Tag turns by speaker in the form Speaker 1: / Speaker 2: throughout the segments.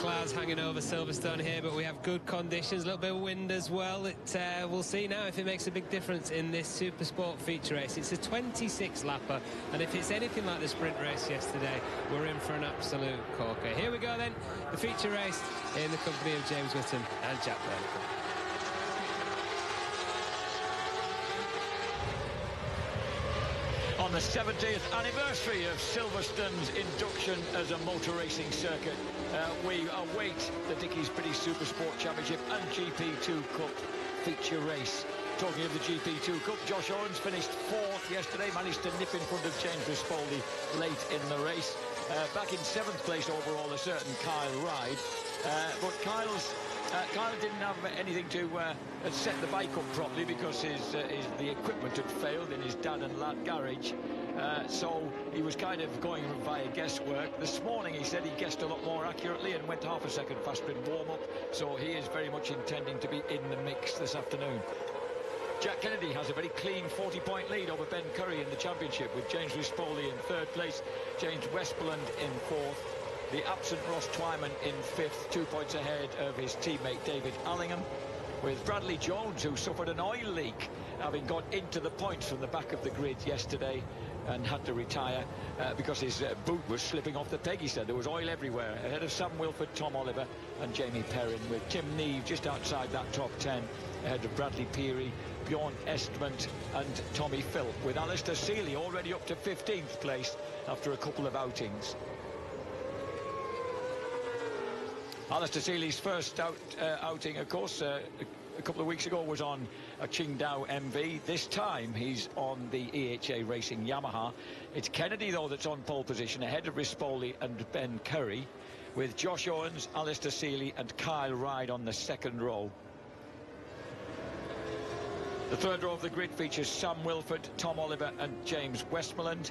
Speaker 1: clouds hanging over Silverstone here, but we have good conditions, a little bit of wind as well. We'll see now if it makes a big difference in this Super Sport feature race. It's a 26 lapper, and if it's anything like the sprint race yesterday, we're in for an absolute corker. Here we go then, the feature race in the company of James Whittam and Jack Burnicombe.
Speaker 2: On the 70th anniversary of Silverstone's induction as a motor racing circuit, we await the Dickies British Supersport Championship and GP2 Cup feature race. Talking of the GP2 Cup, Josh Owens finished 4th yesterday, managed to nip in front of James Rispoli late in the race. Back in 7th place overall, a certain Kyle Ryde. But Kyle didn't have anything to set the bike up properly because the equipment had failed in his dad and lad garage. So he was kind of going via guesswork. This morning he said he guessed a lot more accurately and went half a second faster in warm-up. So he is very much intending to be in the mix this afternoon. Jack Kennedy has a very clean 40-point lead over Ben Curry in the championship, with James Rispoli in 3rd place, James Westmoreland in 4th. The absent Ross Twyman in 5th, 2 points ahead of his teammate David Allingham, with Bradley Jones, who suffered an oil leak, having got into the points from the back of the grid yesterday and had to retire because his boot was slipping off the peg, he said. There was oil everywhere. Ahead of Sam Wilford, Tom Oliver and Jamie Perrin, with Tim Neve just outside that top 10, ahead of Bradley Peary, Bjorn Estment and Tommy Philp, with Alistair Seeley already up to 15th place after a couple of outings. Alistair Seeley's first outing, of course, a couple of weeks ago was on a Qingdao MV. This time he's on the EHA Racing Yamaha. It's Kennedy, though, that's on pole position, ahead of Rispoli and Ben Curry, with Josh Owens, Alistair Seeley and Kyle Ryde on the 2nd row. The 3rd row of the grid features Sam Wilford, Tom Oliver and James Westmoreland.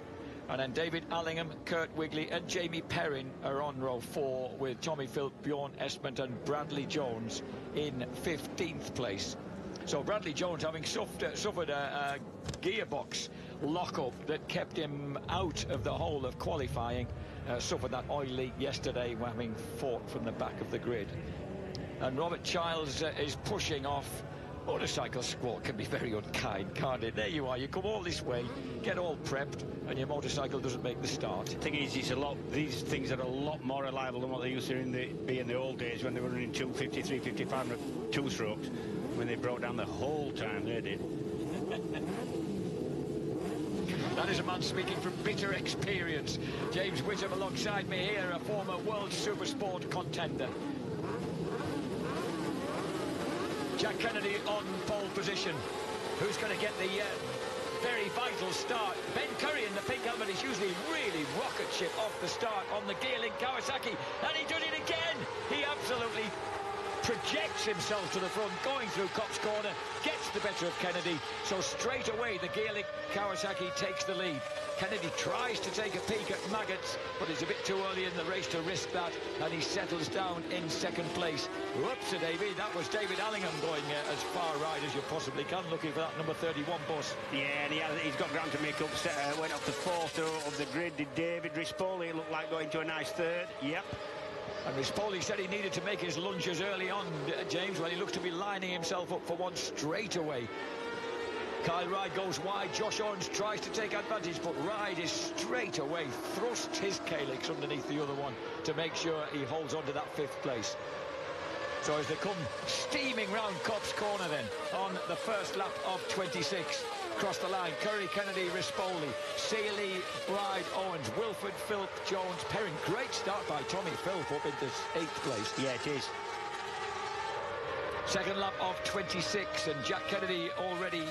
Speaker 2: And then David Allingham, Kurt Wigley and Jamie Perrin are on row 4, with Tommy Philp, Bjorn Estment and Bradley Jones in 15th place. So Bradley Jones, having suffered a gearbox lock-up that kept him out of the whole of qualifying, suffered that oil leak yesterday, having fought from the back of the grid. And Robert Childs is pushing off. Motorcycle sport can be very unkind, can't it? There you are, you come all this way, get all prepped, and your motorcycle doesn't make the start.
Speaker 3: The thing is, these things are a lot more reliable than what they used to be in the old days when they were running 250, 355 and 2 strokes, when they broke down the whole time, they did.
Speaker 2: That is a man speaking from bitter experience. James Whittam alongside me here, a former World Supersport contender. Jack Kennedy on pole position. Who's going to get the very vital start? Ben Curry in the pink helmet is usually really rocket ship off the start on the Gearlink Kawasaki, and he does it again. He absolutely projects himself to the front, going through Copse Corner, gets the better of Kennedy, so straight away the Gearlink Kawasaki takes the lead. Kennedy tries to take a peek at Maggots, but it's a bit too early in the race to risk that, and he settles down in 2nd place. Whoops, Davey, that was David Allingham going as far right as you possibly can, looking for that number 31 bus.
Speaker 3: Yeah, and he's got ground to make up. Went up to 4th of the grid. Did David Rispoli look like going to a nice 3rd? Yep.
Speaker 2: And Rispoli said he needed to make his lunges early on, James, when he looks to be lining himself up for one straight away. Kyle Ryde goes wide. Josh Owens tries to take advantage, but Ryde is straight away thrusts his calyx underneath the other one to make sure he holds on to that 5th place. So as they come steaming round Copse Corner then, on the first lap of 26, across the line, Curry, Kennedy, Rispoli, Seeley, Ryde, Owens, Wilford, Philp, Jones, Perrin. Great start by Tommy Philp up into 8th place.
Speaker 3: Yeah, it is.
Speaker 2: 2nd lap of 26, and Jack Kennedy already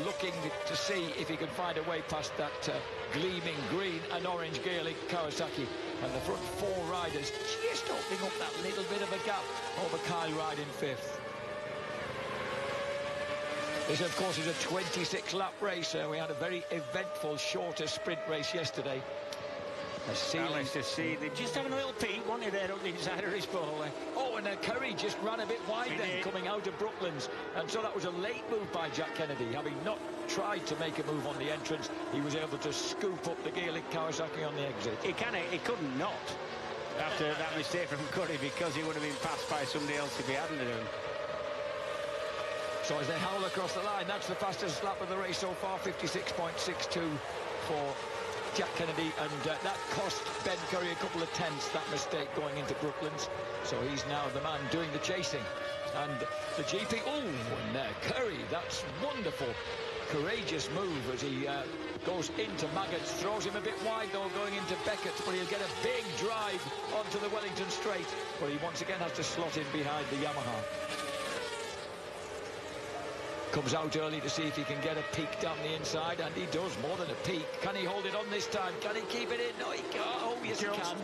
Speaker 2: looking to see if he can find a way past that gleaming green and orange Gearlink Kawasaki. And the front 4 riders just opening up that little bit of a gap over Kyle Ryde in 5th. This, of course, is a 26-lap race. We had a very eventful, shorter sprint race yesterday.
Speaker 3: Alistair Seeley just having a little peek, wasn't he, there up the inside of his ball.
Speaker 2: Oh, and Curry just ran a bit wide then, coming out of Brooklands. And so that was a late move by Jack Kennedy. Having not tried to make a move on the entrance, he was able to scoop up the Gearlink Kawasaki on the exit.
Speaker 3: He couldn't not. after that mistake from Curry, because he would have been passed by somebody else if he hadn't done.
Speaker 2: So as they howl across the line, that's the fastest lap of the race so far, 56.62 for Jack Kennedy, and that cost Ben Curry a couple of tenths, that mistake going into Brooklands. So he's now the man doing the chasing. And the GP, and Curry, that's wonderful. Courageous move as he goes into Maggots, throws him a bit wide though going into Beckett, but he'll get a big drive onto the Wellington Straight, but he once again has to slot in behind the Yamaha. Comes out early to see if he can get a peak down the inside, and he does, more than a peak. Can he hold it on this time? Can he keep it in? No, he can't. Oh, yes, he can.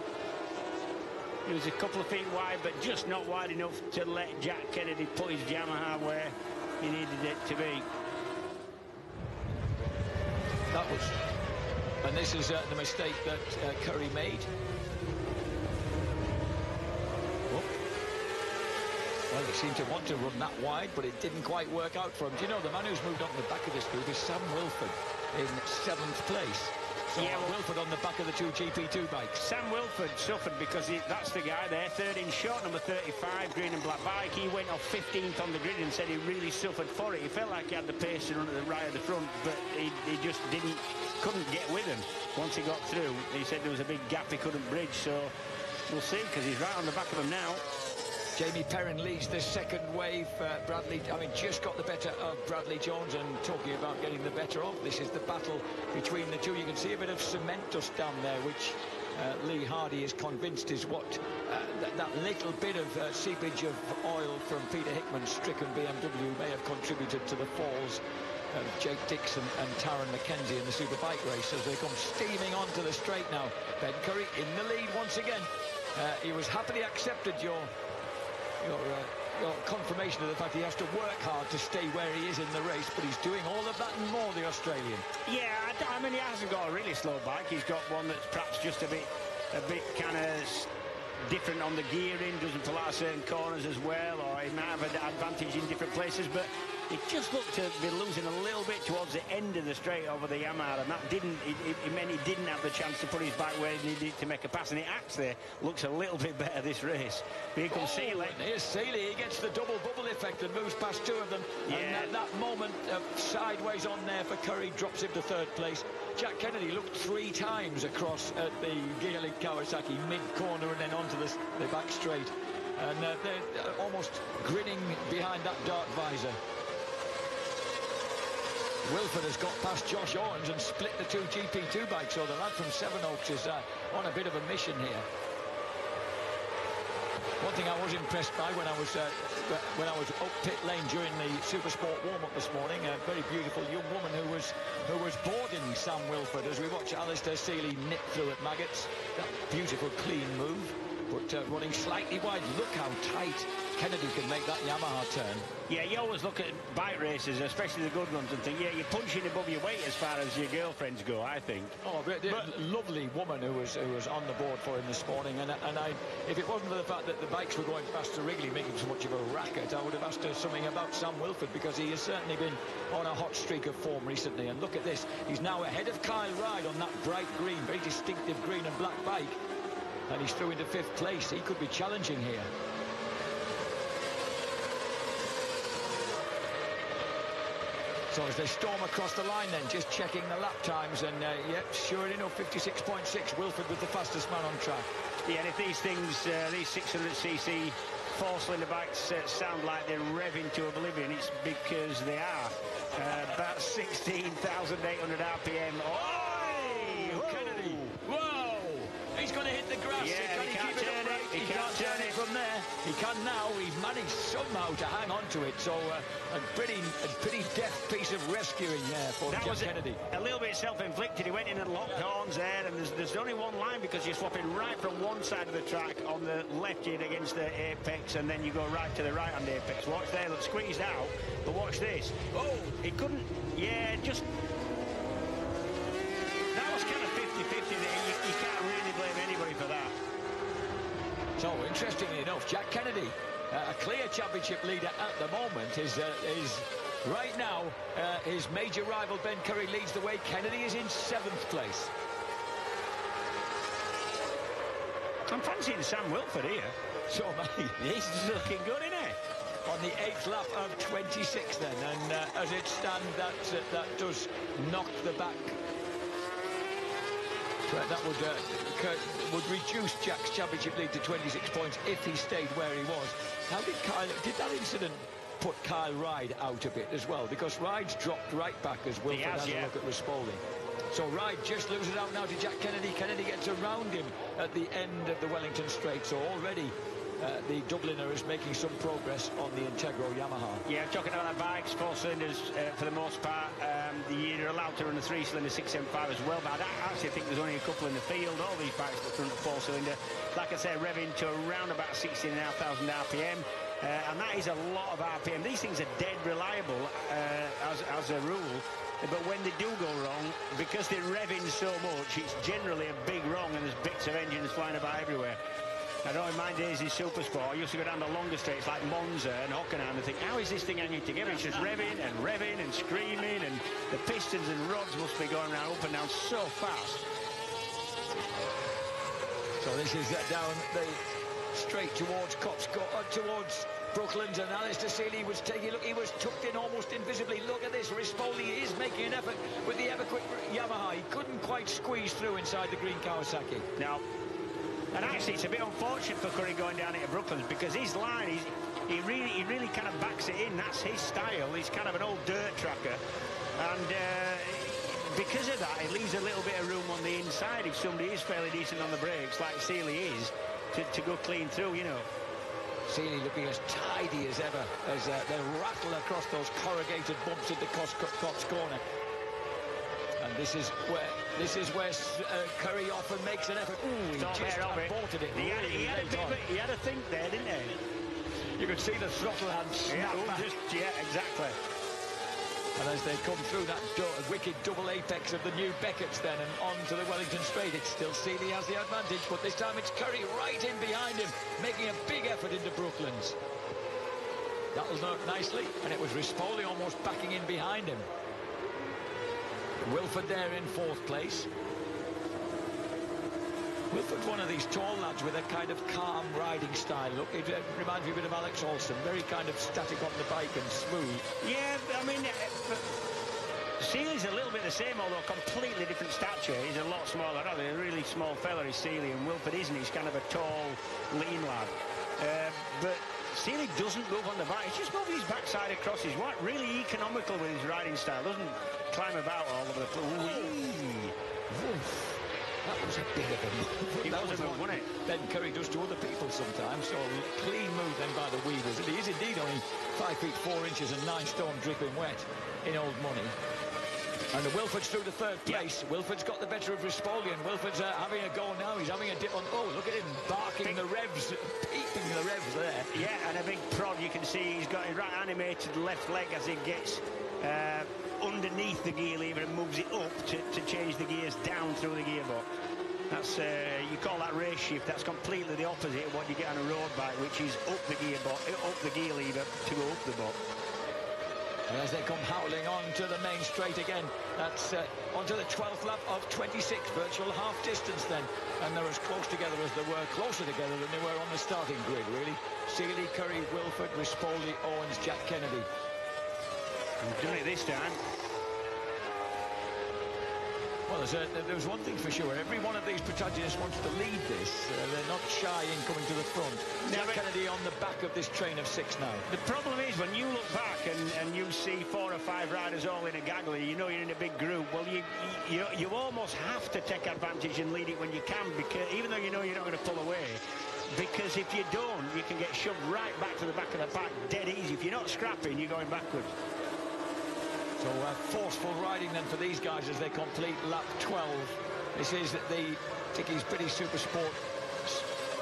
Speaker 3: He was a couple of feet wide, but just not wide enough to let Jack Kennedy put his Yamaha where he needed it to be.
Speaker 2: That was, and this is the mistake that Curry made. Well, he seemed to want to run that wide, but it didn't quite work out for him. Do you know, the man who's moved on to the back of this group is Sam Wilford in 7th place. So yeah, well, Wilford on the back of the two GP2 bikes.
Speaker 3: Sam Wilford suffered because that's the guy there, third in short, number 35, green and black bike. He went off 15th on the grid and said he really suffered for it. He felt like he had the pace to run at the right of the front, but he just couldn't get with him once he got through. He said there was a big gap he couldn't bridge, so we'll see, because he's right on the back of him now.
Speaker 2: Jamie Perrin leads the second wave. Bradley, just got the better of Bradley Jones, and talking about getting the better of, this is the battle between the two. You can see a bit of cement dust down there, which Lee Hardy is convinced is what that little bit of seepage of oil from Peter Hickman's stricken BMW may have contributed to the falls of Jake Dixon and Taron McKenzie in the Superbike race as they come steaming onto the straight now. Ben Curry in the lead once again. He was happily accepted your confirmation of the fact he has to work hard to stay where he is in the race, but he's doing all of that and more, the Australian.
Speaker 3: Yeah, I mean, he hasn't got a really slow bike. He's got one that's perhaps just a bit kind of different on the gearing, doesn't pull out certain corners as well, or he might have an advantage in different places, but it just looked to be losing a little bit towards the end of the straight over the Yamaha, and that it meant he didn't have the chance to put his bike where he needed to make a pass, and it actually looks a little bit better this race. But here comes Seeley.
Speaker 2: Here's Seeley. He gets the double bubble effect and moves past two of them. Yeah. And that moment sideways on there for Curry drops him to third place. Jack Kennedy looked 3 times across at the Gearlink Kawasaki mid-corner and then onto the back straight. And they're almost grinning behind that dark visor. Wilford has got past Josh Owens and split the two GP2 bikes, so the lad from Sevenoaks is on a bit of a mission here. One thing I was impressed by when I was up pit lane during the Supersport warm-up this morning, a very beautiful young woman who was boarding Sam Wilford as we watch Alistair Seeley nip through at Maggots. That beautiful clean move, but running slightly wide. Look how tight Kennedy can make that Yamaha turn.
Speaker 3: Yeah, you always look at bike races, especially the good ones, and think, yeah, you're punching above your weight as far as your girlfriends go, I think.
Speaker 2: Oh, but lovely woman who was on the board for him this morning, and if it wasn't for the fact that the bikes were going past the Wrigley making so much of a racket, I would have asked her something about Sam Wilford, because he has certainly been on a hot streak of form recently. And look at this, he's now ahead of Kyle Ryde on that bright green, very distinctive green and black bike, and he's through into 5th place. He could be challenging here. So as they storm across the line then, just checking the lap times, and yep, sure enough, 56.6, Wilford with the fastest man on track.
Speaker 3: Yeah, and if these things, these 600cc four-cylinder bikes sound like they're revving to oblivion, it's because they are. About 16,800 RPM.
Speaker 2: Oh, Kennedy! Whoa! He's going to hit the grass.
Speaker 3: Yeah,
Speaker 2: he can't turn it. He can't turn it from there. He can now. He's managed somehow to hang on to it. So a pretty deft piece of rescuing there for Jack Kennedy.
Speaker 3: A little bit self-inflicted. He went in and locked horns there, and there's only one line because you're swapping right from one side of the track on the left in against the apex, and then you go right to the right on the apex. Watch there, look, squeezed out, but watch this. Oh, he couldn't. Yeah, just. That was kind of 50-50 there. You can't really blame anybody for that.
Speaker 2: So, interestingly enough, Jack Kennedy, a clear championship leader at the moment, is right now, his major rival Ben Curry leads the way. Kennedy is in 7th place.
Speaker 3: I'm fancying Sam Wilford here.
Speaker 2: So am I.
Speaker 3: He's looking good, isn't he?
Speaker 2: On the 8th lap of 26 then, and as it stands, that does knock the back. That would reduce Jack's championship lead to 26 points if he stayed where he was. How did that incident put Kyle Ryde out a bit as well? Because Ryde's dropped right back as Wilford has a look at Rispoli. So Ryde just loses out now to Jack Kennedy. Kennedy gets around him at the end of the Wellington Straight. So already the Dubliner is making some progress on the Integro Yamaha.
Speaker 3: Yeah, talking about the bikes, 4 cylinders for the most part. You're allowed to run a 3-cylinder 675 as well, but I actually think there's only a couple in the field. All these bikes that run a 4-cylinder, like I said, revving to around about 16,500 RPM. And that is a lot of RPM. These things are dead reliable as a rule. But when they do go wrong, because they're revving so much, it's generally a big wrong and there's bits of engines flying about everywhere. I know in my days in Supersport, I used to go down the longer straights like Monza and Hockenheim and think, how is this thing hanging together? It's just revving and screaming, and the pistons and rods must be going around up and down so fast.
Speaker 2: So this is down the straight towards towards Brooklands, and Alistair Seeley was taking, look, he was tucked in almost invisibly. Look at this, Rispoli is making an effort with the ever-quick Yamaha. He couldn't quite squeeze through inside the green Kawasaki.
Speaker 3: No. And actually, it's a bit unfortunate for Curry going down into Brooklands, because his line, he really kind of backs it in. That's his style. He's kind of an old dirt tracker. And because of that, it leaves a little bit of room on the inside if somebody is fairly decent on the brakes, like Seeley is, to go clean through, you know.
Speaker 2: Seeley looking as tidy as ever as they rattle across those corrugated bumps at the Cops corner. And this is where Curry often makes an effort. Ooh, he just aborted it.
Speaker 3: He had a think there, didn't he?
Speaker 2: You could see the throttle hand snap back.
Speaker 3: Yeah, exactly.
Speaker 2: And as they come through that wicked double apex of the new Beckett's then and on to the Wellington Straight, it's still Seeley has the advantage, but this time it's Curry right in behind him, making a big effort into Brooklands. That'll work nicely, and it was Rispoli almost backing in behind him. Wilford there in 4th place. Wilford's one of these tall lads with a kind of calm riding style. Look, it reminds me a bit of Alex Olsen, very kind of static on the bike and smooth.
Speaker 3: Yeah, I mean, Seeley's a little bit the same, although completely different stature. He's a lot smaller. I know, a really small fella is Seeley, and Wilford isn't. He's kind of a tall, lean lad. But Seeley doesn't move on the bike. He's just moving his backside across his white. Really economical with his riding style. Doesn't climb about all over the place.
Speaker 2: That was a big of a move.
Speaker 3: That was a move, wasn't it?
Speaker 2: Ben Curry does to other people sometimes. So clean move then by the Weavers. He is indeed only 5 feet 4 inches and 9 stone dripping wet in old money. And the Wilford's through to 3rd place. Yeah. Wilford's got the better of Rispoli, and Wilford's having a go now. He's having a dip on. Oh, look at him barking the revs, peeping the revs there.
Speaker 3: Yeah, and a big prod. You can see he's got his right animated left leg as he gets underneath the gear lever and moves it up to change the gears down through the gearbox. That's you call that race shift. That's completely the opposite of what you get on a road bike, which is up the gearbox, up the gear lever to go up the box.
Speaker 2: And as they come howling on to the main straight again, that's onto the 12th lap of 26, virtual half distance then. And they're as close together as they were, closer together than they were on the starting grid, really. Seeley, Curry, Wilford, Rispoli, Owens, Jack Kennedy.
Speaker 3: We've done it this time.
Speaker 2: Well, there's one thing for sure. Every one of these protagonists wants to lead this. They're not shy in coming to the front. Jack Kennedy on the back of this train of 6 now.
Speaker 3: The problem is when you look back and you see 4 or 5 riders all in a gaggle, you know you're in a big group. Well, you almost have to take advantage and lead it when you can, because even though you know you're not going to pull away. Because if you don't, you can get shoved right back to the back of the pack dead easy. If you're not scrapping, you're going backwards.
Speaker 2: So forceful riding then for these guys as they complete lap 12. This is the Dickies British Supersport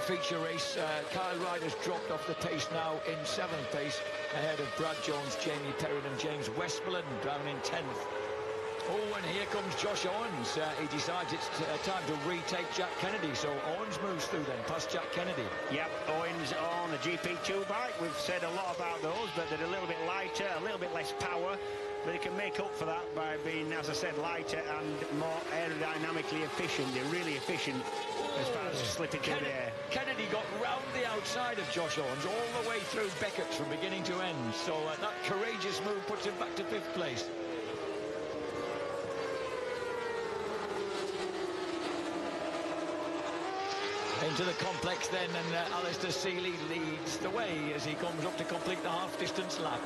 Speaker 2: feature race. Kyle Ryde has dropped off the pace now in 7th place, ahead of Brad Jones, Jamie Perrin and James Westmoreland down in 10th. Oh, and here comes Josh Owens. He decides it's time to retake Jack Kennedy, so Owens moves through then, past Jack Kennedy.
Speaker 3: Yep, Owens on a GP2 bike. We've said a lot about those, but they're a little bit lighter, a little bit less power. but he can make up for that by being, as I said, lighter and more aerodynamically efficient. They're really efficient as far as slipping through the air.
Speaker 2: Kennedy got round the outside of Josh Owens all the way through Beckett's from beginning to end. So that courageous move puts him back to 5th place. Into the complex then, and Alistair Seeley leads the way as he comes up to complete the half-distance lap.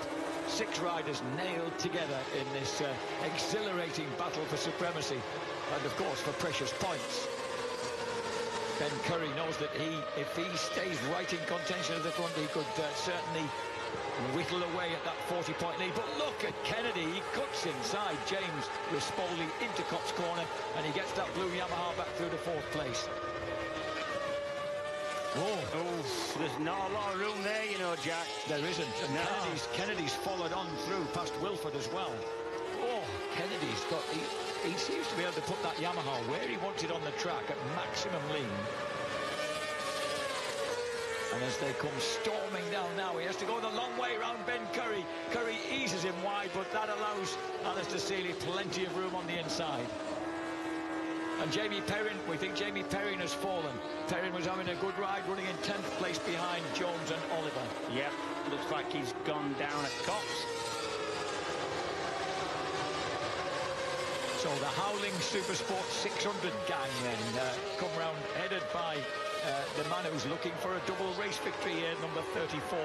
Speaker 2: 6 riders nailed together in this exhilarating battle for supremacy and, of course, for precious points. Ben Curry knows that if he stays right in contention at the front, he could certainly whittle away at that 40-point lead. But look at Kennedy. He cuts inside James Rispoli into Cops corner, and he gets that blue Yamaha back through to 4th place.
Speaker 3: There's not a lot of room there, you know, Jack.
Speaker 2: There isn't. And
Speaker 3: no.
Speaker 2: Kennedy's followed on through past Wilford as well. Kennedy's got... He seems to be able to put that Yamaha where he wants it on the track at maximum lean. And as they come storming down now, he has to go the long way around Ben Curry. Curry eases him wide, but that allows Alistair Seeley plenty of room on the inside. And Jamie Perrin, we think Jamie Perrin has fallen. Perrin was having a good ride, running in 10th place behind Jones and Oliver.
Speaker 3: Yep, looks like he's gone down at Cops.
Speaker 2: So the Howling Supersport 600 gang then come round, headed by the man who's looking for a double race victory here, number 34.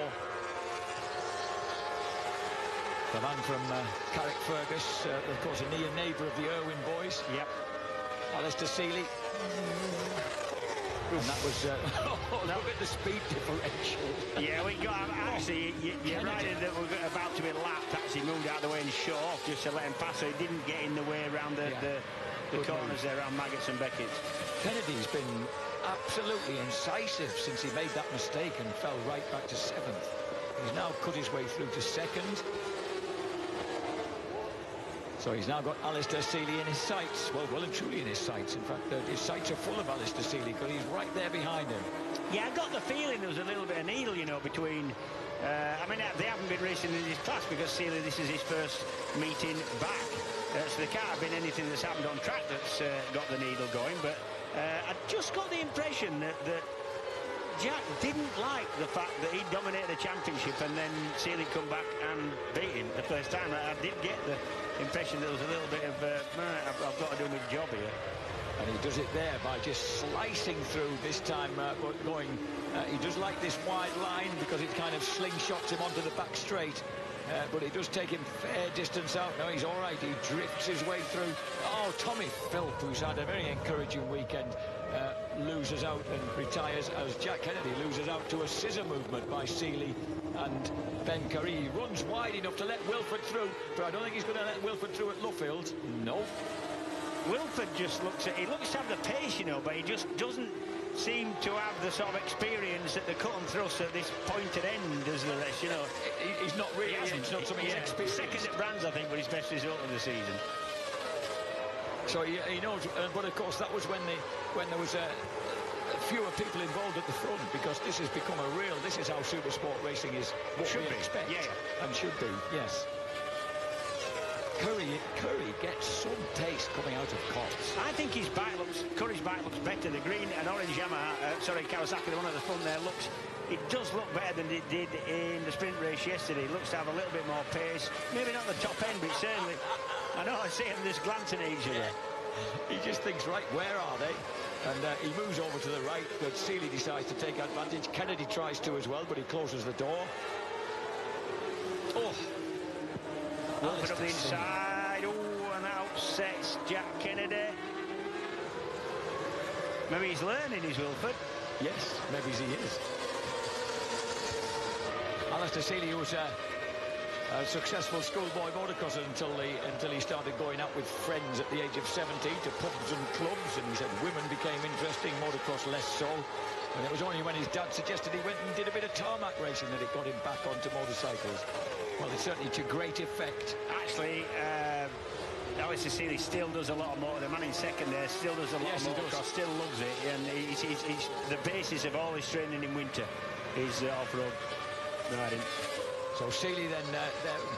Speaker 2: The man from Carrickfergus, of course, a near neighbour of the Irwin boys.
Speaker 3: Yep.
Speaker 2: Alistair Seeley. And that was look at the speed differential.
Speaker 3: Yeah, we got actually you're right that we're about to be lapped. Actually moved out of the way and shut off just to let him pass, so he didn't get in the way around the corners there around Maggots and Beckett's.
Speaker 2: Kennedy's been absolutely incisive since he made that mistake and fell right back to 7th. He's now cut his way through to 2nd. So he's now got Alistair Seeley in his sights. Well and truly in his sights. In fact, his sights are full of Alistair Seeley because he's right there behind him. Yeah,
Speaker 3: I got the feeling there was a little bit of needle, you know, between... I mean, they haven't been racing in this class because Seeley, this is his first meeting back. So there can't have been anything that's happened on track that's got the needle going. But I just got the impression that Jack didn't like the fact that he dominated the championship and then Seeley come back and beat him the first time. I did get the impression that there was a little bit of I've got to do my job here.
Speaker 2: And he does it there by just slicing through this time, going... he does like this wide line because it kind of slingshots him onto the back straight. But it does take him fair distance out. No, he's all right. He drifts his way through. Oh, Tommy Philp, who's had a very encouraging weekend, loses out and retires as Jack Kennedy loses out to a scissor movement by Seeley and Ben Curry. He runs wide enough to let Wilford through, but I don't think he's going to let Wilford through at Luffield. No.
Speaker 3: Wilford just looks to have the pace, you know, but he just doesn't seem to have the sort of experience at the cut and thrust at this pointed end as the rest, you know.
Speaker 2: He's not really, it's not something he's experienced.
Speaker 3: Second at Brands, I think, but his best result of the season.
Speaker 2: So he knows, but of course that was when there was fewer people involved at the front, because this has become this is how super sport racing is what we expect. And should be, yes. Curry gets some pace coming out of Cops.
Speaker 3: I think Curry's bike looks better. The green and orange Yamaha, Kawasaki, the one at the front there, it does look better than it did in the sprint race yesterday. It looks to have a little bit more pace. Maybe not the top end, but certainly, I know I see him just glancing at each other.
Speaker 2: He just thinks, right, where are they? And he moves over to the right, but Seeley decides to take advantage. Kennedy tries to as well, but he closes the door.
Speaker 3: Wilford up the inside. And that upsets Jack Kennedy. Maybe he's learning, is Wilford.
Speaker 2: Yes, maybe he is. Alistair Seeley, who was a successful schoolboy motocrosser until he started going out with friends at the age of 17 to pubs and clubs, and he said women became interesting, motocross less so. And it was only when his dad suggested he went and did a bit of tarmac racing that it got him back onto motorcycles. Well, it's certainly to great effect.
Speaker 3: Actually, Alistair Seeley still does a lot of motor. The man in second there still does a lot of motocross, still loves it. And he's the basis of all his training in winter is off-road riding.
Speaker 2: So Seeley then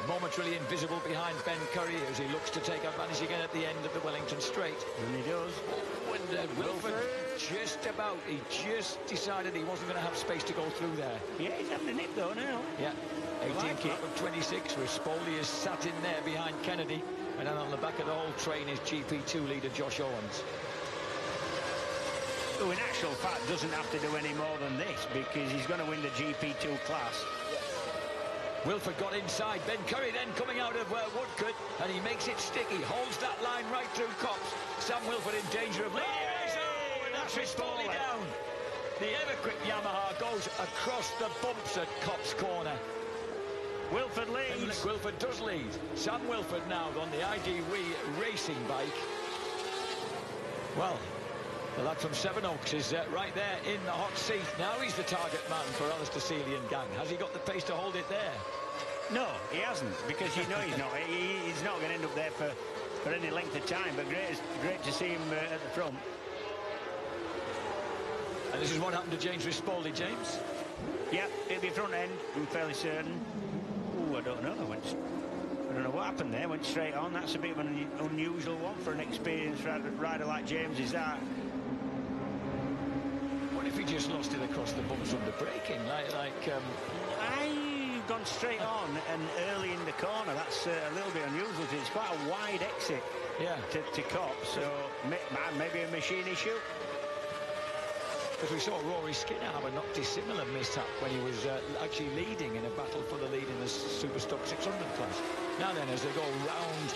Speaker 2: momentarily invisible behind Ben Curry as he looks to take advantage again at the end of the Wellington Straight.
Speaker 3: And he does.
Speaker 2: Oh, and Wilford just about, he just decided he wasn't going to have space to go through there.
Speaker 3: Yeah, he's having a nip though now.
Speaker 2: Yeah, 18th
Speaker 3: like
Speaker 2: lap of 26, where Spalding is sat in there behind Kennedy. And then on the back of the whole train is GP2 leader Josh Owens.
Speaker 3: Who in actual fact doesn't have to do any more than this because he's going to win the GP2 class.
Speaker 2: Wilford got inside. Ben Curry then coming out of Woodcote, and he makes it stick. He holds that line right through Copse. Sam Wilford in danger of leading. Oh, and that's Rispoli down. The ever-quick Yamaha goes across the bumps at Copse corner.
Speaker 3: Wilford leads.
Speaker 2: And Wilford does lead. Sam Wilford now on the IDW racing bike. Well, the lad from Sevenoaks is right there in the hot seat. Now he's the target man for Alistair Seeley and gang. Has he got the pace to hold it there?
Speaker 3: No, he hasn't, because you know he's not. He's not going to end up there for any length of time, but great to see him at the front.
Speaker 2: And this is what happened to James Rispoli, James.
Speaker 3: Yeah, it'll be front end, I'm fairly certain. Oh, I don't know. I don't know what happened there. Went straight on. That's a bit of an unusual one for an experienced rider like James. Is that?
Speaker 2: What if he just lost it across the bumps under braking?
Speaker 3: I've gone straight on and early in the corner. That's a little bit unusual. It's quite a wide exit.
Speaker 2: Yeah.
Speaker 3: To Copse. So maybe a machine issue.
Speaker 2: Because we saw Rory Skinner have a not dissimilar mishap when he was actually leading in a battle for the lead in the Superstock 600 class. Now then, as they go round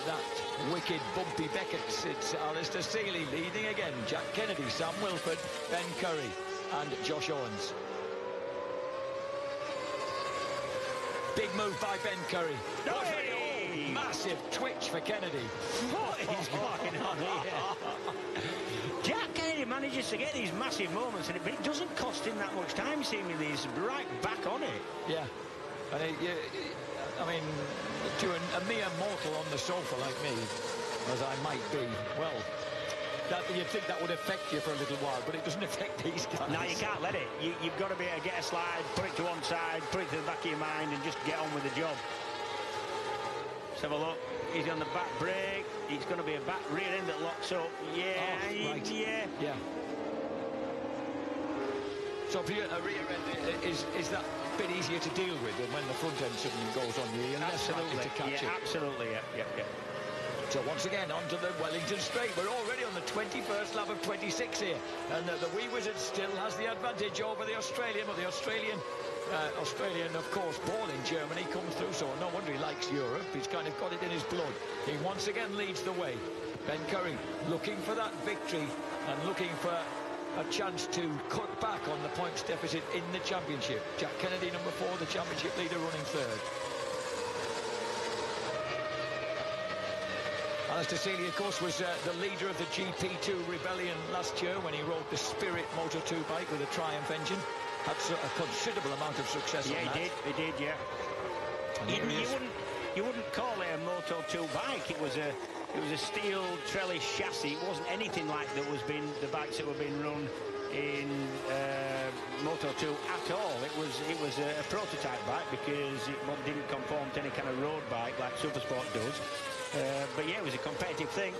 Speaker 2: that wicked bumpy Beckett, it's Alistair Seeley leading again. Jack Kennedy, Sam Wilford, Ben Curry and Josh Owens. Big move by Ben Curry.
Speaker 3: Hey!
Speaker 2: Massive twitch for Kennedy.
Speaker 3: What is going on here? Jack Kennedy manages to get these massive moments, but it doesn't cost him that much time, seemingly. He's right back on it.
Speaker 2: Yeah. And I mean, to a mere mortal on the sofa like me, as I might be, well, you'd think that would affect you for a little while, but it doesn't affect these guys.
Speaker 3: No, you can't let it. You've got to be able to get a slide, put it to one side, put it to the back of your mind, and just get on with the job. Let's have a look. He's on the back brake. It's going to be a back rear end that locks up. Yeah,
Speaker 2: oh, right. Yeah. So a rear end is that bit easier to deal with than when the front end suddenly goes on you.
Speaker 3: Absolutely.
Speaker 2: To catch it.
Speaker 3: Absolutely. Yeah.
Speaker 2: So once again, onto the Wellington Straight. We're already on the 21st lap of 26 here. And the Wee Wizard still has the advantage over the Australian. But the Australian, of course, born in Germany, comes through. So no wonder he likes Europe. He's kind of got it in his blood. He once again leads the way. Ben Curry looking for that victory and looking for a chance to cut back on the points deficit in the championship. Jack Kennedy, number 4, the championship leader, running third. Alistair Seeley, of course, was the leader of the GP2 Rebellion last year when he rode the Spirit Moto 2 bike with a Triumph engine. Had a considerable amount of success on that.
Speaker 3: He did, yeah. You wouldn't call it a Moto 2 bike. It was a steel trellis chassis. It wasn't anything like the bikes that were being run in Moto 2 at all. It was a prototype bike because it didn't conform to any kind of road bike like Supersport does. But yeah, it was a competitive thing.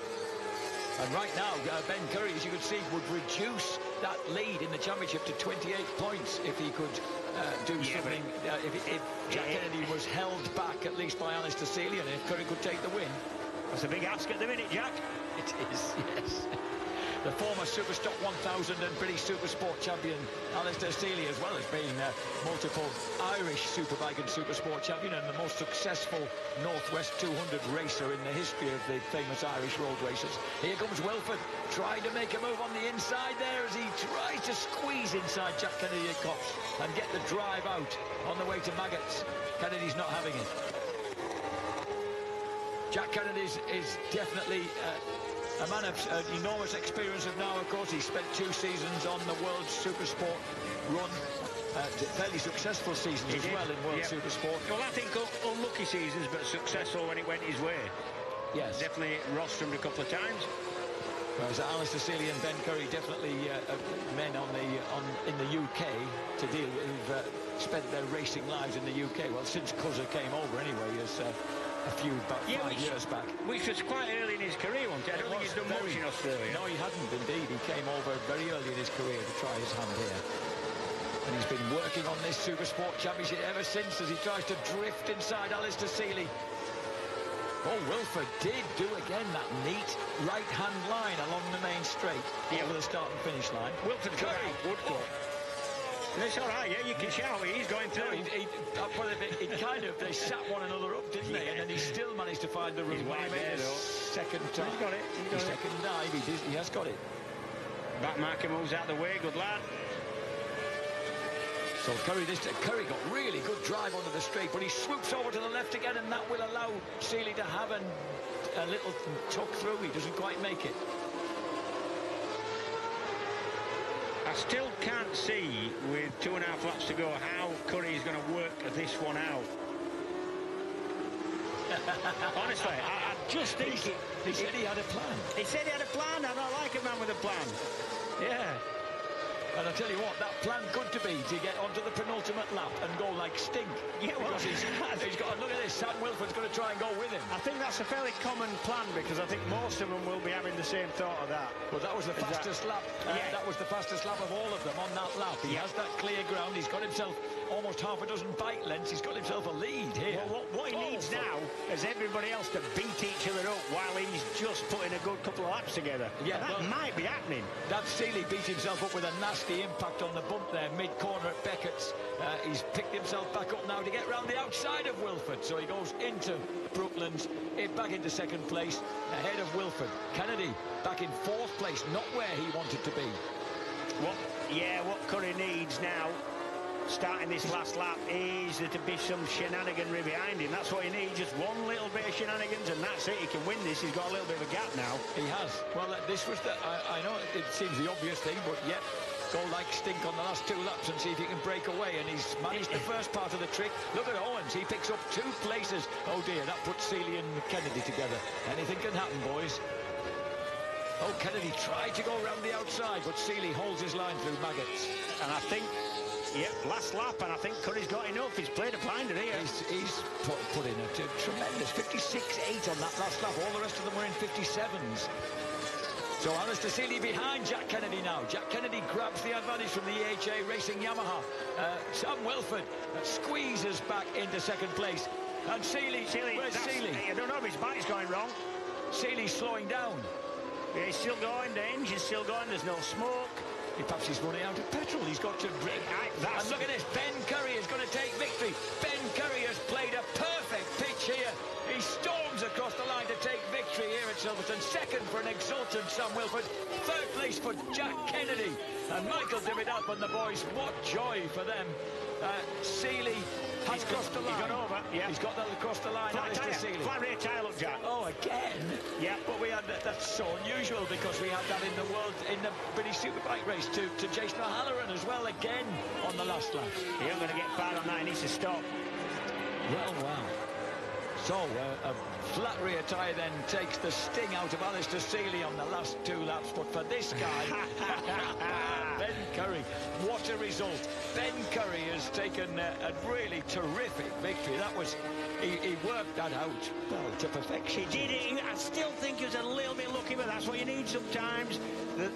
Speaker 2: And right now, Ben Curry, as you can see, would reduce that lead in the championship to 28 points if he could do something. If Jack Kennedy was held back at least by Alistair Seeley, and if Curry could take the win.
Speaker 3: That's a big ask at the minute, Jack.
Speaker 2: It is, yes. The former Superstock 1000 and British Supersport champion Alistair Seeley, as well as being multiple Irish Superbike and Supersport champion and the most successful Northwest 200 racer in the history of the famous Irish road races. Here comes Wilford, trying to make a move on the inside there as he tries to squeeze inside Jack Kennedy at Copse and get the drive out on the way to Maggots. Kennedy's not having it. Jack Kennedy is definitely a man of enormous experience of now, of course. He spent 2 seasons on the World Supersport run. Fairly successful seasons as well in World Supersport.
Speaker 3: Well, I think unlucky seasons, but successful when it went his way.
Speaker 2: Yes.
Speaker 3: Definitely rostered a couple of times.
Speaker 2: Whereas Alistair Seeley and Ben Curry definitely men in the UK to deal with, who've spent their racing lives in the UK. Well, since Cuzzer came over anyway, as about 5 years back.
Speaker 3: Which was quite early in his career, wasn't it? I don't think he's done much in Australia.
Speaker 2: No, he hadn't indeed. He came over very early in his career to try his hand here. And he's been working on this Super Sport Championship ever since, as he tries to drift inside Alistair Seeley. Oh, Wilford did do again that neat right-hand line along the main straight over the start and finish line.
Speaker 3: Wilford could out Woodcourt. It's all right, yeah, you can shout. He's going through.
Speaker 2: They sat one another up, didn't they? And then he still managed to find the room. He made his second time.
Speaker 3: He's got it.
Speaker 2: His second dive. He has got it.
Speaker 3: Back marker moves out of the way. Good lad.
Speaker 2: So Curry got really good drive onto the straight, but he swoops over to the left again, and that will allow Seeley to have a little tuck through. He doesn't quite make it.
Speaker 3: I still can't see, with 2.5 laps to go, how Curry is going to work this one out. Honestly, I just think...
Speaker 2: He said he had a plan.
Speaker 3: He said he had a plan, and I like a man with a plan. Yeah.
Speaker 2: And I tell you what, that plan could be to get onto the penultimate lap and go like Stink.
Speaker 3: Yeah, well,
Speaker 2: because he's got, look at this, Sam Wilford's going to try and go with him.
Speaker 3: I think that's a fairly common plan, because I think most of them will be having the same thought of that.
Speaker 2: Well, that was the fastest lap. That was the fastest lap of all of them on that lap. He has that clear ground. He's got himself almost half a dozen bike lengths. He's got himself a lead here.
Speaker 3: Well, what he needs now is everybody else to beat each other up while he's just putting a good couple of laps together. Yeah, that might be happening.
Speaker 2: That Seeley beat himself up with a nasty impact on the bump there, mid-corner at Beckett's. He's picked himself back up now to get round the outside of Wilford. So he goes into Brooklands, back into second place, ahead of Wilford. Kennedy back in 4th place, not where he wanted to be.
Speaker 3: What Curry needs now, starting this last lap, is there to be some shenaniganry behind him. That's what he needs, just one little bit of shenanigans, and that's it. He can win this. He's got a little bit of a gap now.
Speaker 2: He has. Well, this was I know it seems the obvious thing, but yet go like Stink on the last 2 laps and see if he can break away. And he's managed the first part of the trick. Look at Owens. He picks up 2 places. Oh dear, that puts Seeley and Kennedy together. Anything can happen, boys. Oh, Kennedy tried to go around the outside, but Seeley holds his line through Maggots.
Speaker 3: And I think, last lap, and I think Curry's got enough. He's played a blinder here.
Speaker 2: He's put in a tremendous 56.8 on that last lap. All the rest of them were in 57s. So Alistair Seeley behind Jack Kennedy now. Jack Kennedy grabs the advantage from the EHA Racing Yamaha. Sam Wilford squeezes back into second place. And Seeley, where's Seeley?
Speaker 3: I don't know if his bike's going wrong.
Speaker 2: Seeley's slowing down.
Speaker 3: Yeah, he's still going, the engine's still going, there's no smoke.
Speaker 2: Perhaps he's running out of petrol. He's got to break. And look at this, Ben Curry is going to take victory. Ben Curry has played a perfect pitch here. He storms across the line to take victory here at Silverstone. Second for an exultant Sam Wilford. 3rd place for Jack Kennedy. And Michael Davidoff and the boys, what joy for them. Seeley has crossed the line.
Speaker 3: He's gone over, yeah.
Speaker 2: He's got that across the line.
Speaker 3: Flat rear tyre, look, Jack.
Speaker 2: Oh, again?
Speaker 3: Yeah.
Speaker 2: But we had that's so unusual, because we had that in the British Superbike race to Jason O'Halloran as well, again on the last lap.
Speaker 3: He ain't going to get far on that. He needs to stop.
Speaker 2: Well, wow. So, a flat rear tyre then takes the sting out of Alistair Seeley on the last 2 laps. But for this guy, Ben Curry, what a result. Ben Curry has taken a really terrific victory. That was, he worked that out, well, to perfection.
Speaker 3: He did it. I still think he was a little bit lucky, but that's what you need sometimes.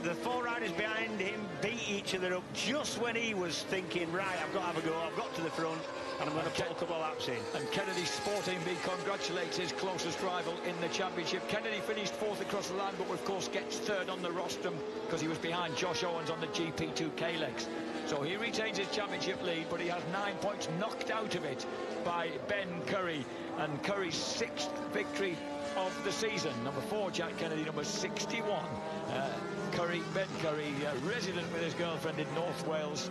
Speaker 3: The 4 riders behind him beat each other up just when he was thinking, right, I've got to have a go, I've got to the front, and I'm going to put a couple of laps in.
Speaker 2: And Kennedy Sporting B congratulates his closest rival in the championship. Kennedy finished 4th across the line, but of course gets 3rd on the rostrum because he was behind Josh Owens on the GP2 K-Legs. So he retains his championship lead, but he has 9 points knocked out of it by Ben Curry. And Curry's 6th victory of the season. Number 4, Jack Kennedy, number 61. Ben Curry, resident with his girlfriend in North Wales,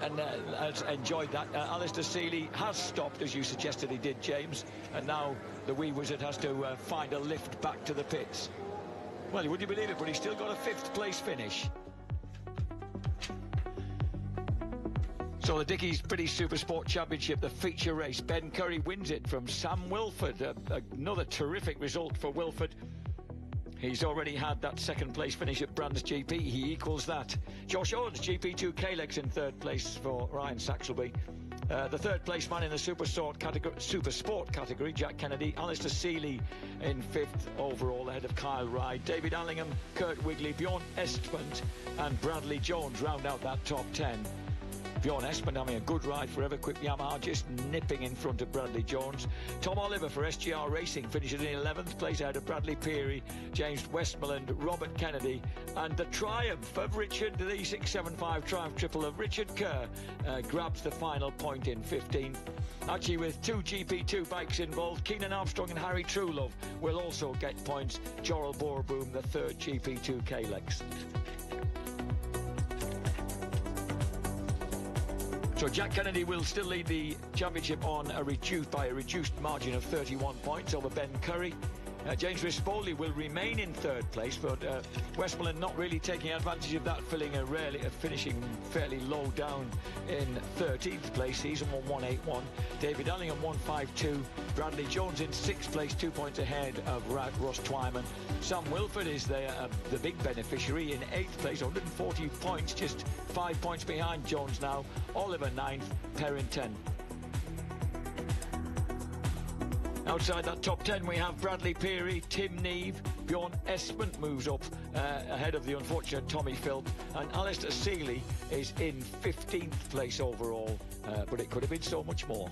Speaker 2: and has enjoyed that. Alistair Seeley has stopped, as you suggested he did, James, and now the wee wizard has to find a lift back to the pits. Well, would you believe it, but he's still got a 5th place finish. So the Dickies British Supersport Championship, the feature race, Ben Curry wins it from Sam Wilford. Another terrific result for Wilford. He's already had that second place finish at Brands GP. He equals that. Josh Owens, GP2 Kalex in third place for Ryan Saxelby. The third place man in the super sport category, Jack Kennedy. Alistair Seeley in fifth overall ahead of Kyle Ryde. David Allingham, Kurt Wigley, Bjorn Espendt and Bradley Jones round out that top 10. Bjorn Espendt having a good ride for Everquick Yamaha, just nipping in front of Bradley Jones. Tom Oliver for SGR Racing finishes in 11th place ahead of Bradley Peary, James Westmoreland, Robert Kennedy, and the triumph of Richard, the E675 Triumph Triple of Richard Kerr, grabs the final point in 15th. Actually, with two GP2 bikes involved, Keenan Armstrong and Harry Truelove will also get points. Jorrel Boerboom, the third GP2 Kalex. So Jack Kennedy will still lead the championship on a reduced margin of 31 points over Ben Curry. James Rispoli will remain in third place, but Westmoreland not really taking advantage of that, finishing fairly low down in 13th place. He's on 181. David Allingham 152. Bradley Jones in 6th place, 2 points ahead of Ross Twyman. Sam Wilford is there, the big beneficiary, in 8th place, 140 points, just 5 points behind Jones now. Oliver 9th, Perrin 10th. Outside that top 10, we have Bradley Peary, Tim Neve, Bjorn Espendt moves up ahead of the unfortunate Tommy Philp, and Alistair Seeley is in 15th place overall, but it could have been so much more.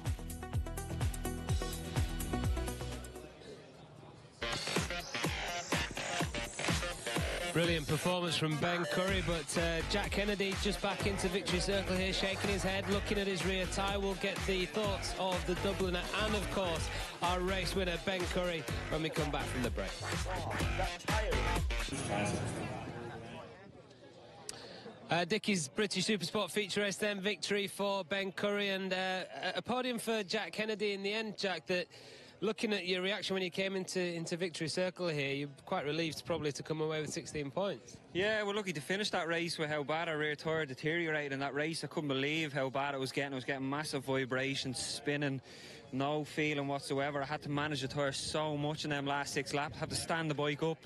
Speaker 1: Brilliant performance from Ben Curry, but Jack Kennedy just back into victory circle here, shaking his head, looking at his rear tyre. We'll get the thoughts of the Dubliner and, of course, our race winner, Ben Curry, when we come back from the break. Dickie's British Supersport feature race then, victory for Ben Curry, and a podium for Jack Kennedy in the end, Jack. That looking at your reaction when you came into victory circle here, you're quite relieved probably to come away with 16 points.
Speaker 4: Yeah, we're lucky to finish that race with how bad our rear tyre deteriorated in that race. I couldn't believe how bad it was getting. I was getting massive vibrations, spinning, no feeling whatsoever. I had to manage the tyre so much in them last 6 laps. I had to stand the bike up.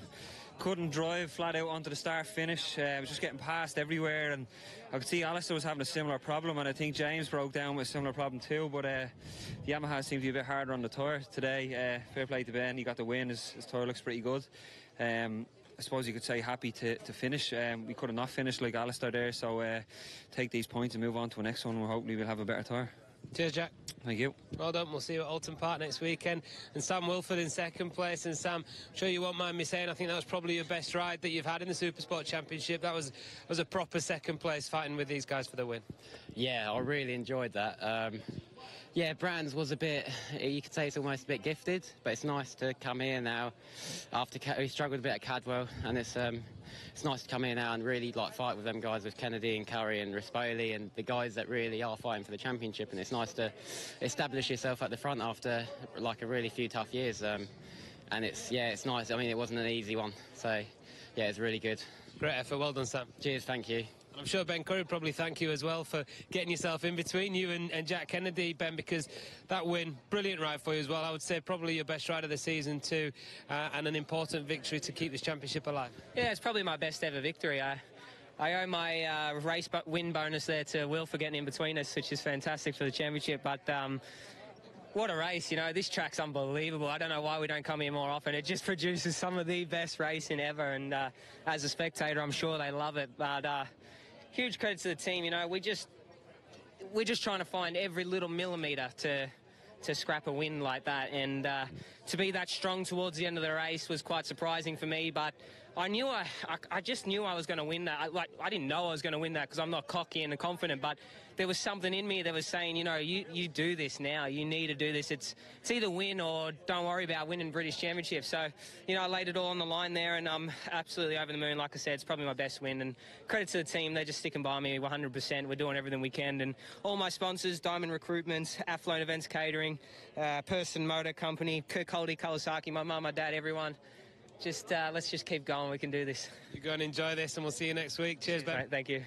Speaker 4: Couldn't drive flat out onto the start finish. I was just getting passed everywhere, and I could see Alistair was having a similar problem, and I think James broke down with a similar problem too. But the Yamaha seemed to be a bit harder on the tyre today. Fair play to Ben, he got the win. His tyre looks pretty good. I suppose you could say happy to finish. We could have not finished like Alistair there, so take these points and move on to the next one. We're hoping we'll have a better tyre.
Speaker 1: Cheers, Jack.
Speaker 4: Thank you.
Speaker 1: Well done. We'll see you at Alton Park next weekend. And Sam Wilford in second place. And Sam, I'm sure you won't mind me saying, I think that was probably your best ride that you've had in the Supersport Championship. That was a proper second place, fighting with these guys for the win.
Speaker 5: Yeah, I really enjoyed that. Yeah, Brands was a bit, you could say it's almost a bit gifted, but it's nice to come here now after we struggled a bit at Cadwell, and it's nice to come here now and really fight with them guys, with Kennedy and Curry and Rispoli and the guys that really are fighting for the championship. And it's nice to establish yourself at the front after a really few tough years. And it's nice. I mean, it wasn't an easy one, so yeah, it's really good.
Speaker 1: Great effort. Well done, Sam.
Speaker 5: Cheers. Thank you.
Speaker 1: I'm sure Ben Curry probably thank you as well for getting yourself in between you and Jack Kennedy, Ben, because that win, brilliant ride for you as well. I would say probably your best ride of the season too, and an important victory to keep this championship alive.
Speaker 6: Yeah, it's probably my best ever victory. I owe my race win bonus there to Will for getting in between us, which is fantastic for the championship. But what a race, you know, this track's unbelievable. I don't know why we don't come here more often. It just produces some of the best racing ever, and as a spectator, I'm sure they love it. But huge credit to the team. You know, we're just trying to find every little millimetre to scrap a win like that, and to be that strong towards the end of the race was quite surprising for me. But I just knew I was going to win that. I didn't know I was going to win that because I'm not cocky and confident, but there was something in me that was saying, you know, you do this now. You need to do this. It's either win or don't worry about winning British Championship. So, you know, I laid it all on the line there, and I'm absolutely over the moon. Like I said, it's probably my best win, and credit to the team. They're just sticking by me 100%. We're doing everything we can, and all my sponsors, Diamond Recruitment, Athlone Events Catering, Person Motor Company, Kirk Holdy, Kawasaki, my mum, my dad, everyone. Just let's just keep going. We can do this.
Speaker 1: You go and enjoy this, and we'll see you next week. Cheers, Ben.
Speaker 6: Right, thank you.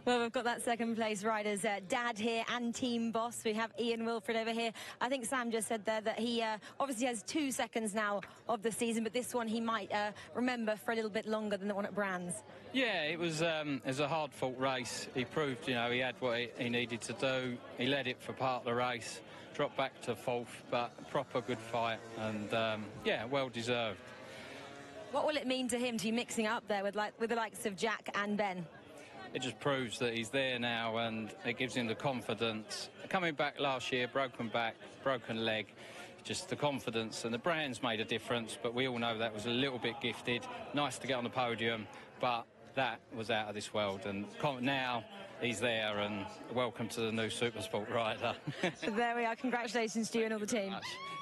Speaker 7: Well, we've got that second place rider's dad here and team boss. We have Ian Wilfred over here. I think Sam just said there that he obviously has 2 seconds now of the season, but this one he might remember for a little bit longer than the one at Brands.
Speaker 8: Yeah, it was a hard-fought race. He proved, you know, he had what he needed to do. He led it for part of the race, dropped back to 4th, but a proper good fight, and yeah, well deserved.
Speaker 7: What will it mean to him to be mixing up there with the likes of Jack and Ben?
Speaker 8: It just proves that he's there now, and it gives him the confidence. Coming back last year, broken back, broken leg, just the confidence, and the Brands made a difference, but we all know that was a little bit gifted. Nice to get on the podium, but that was out of this world, and now he's there, and welcome to the new Supersport rider.
Speaker 7: There we are. Congratulations to you and all the team.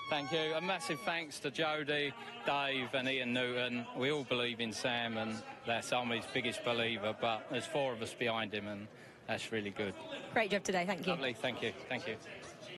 Speaker 8: Thank you. A massive thanks to Jody, Dave and Ian Newton. We all believe in Sam, and that's Army's biggest believer, but there's 4 of us behind him, and that's really good.
Speaker 7: Great job today. Thank you.
Speaker 8: Lovely. Thank you. Thank you.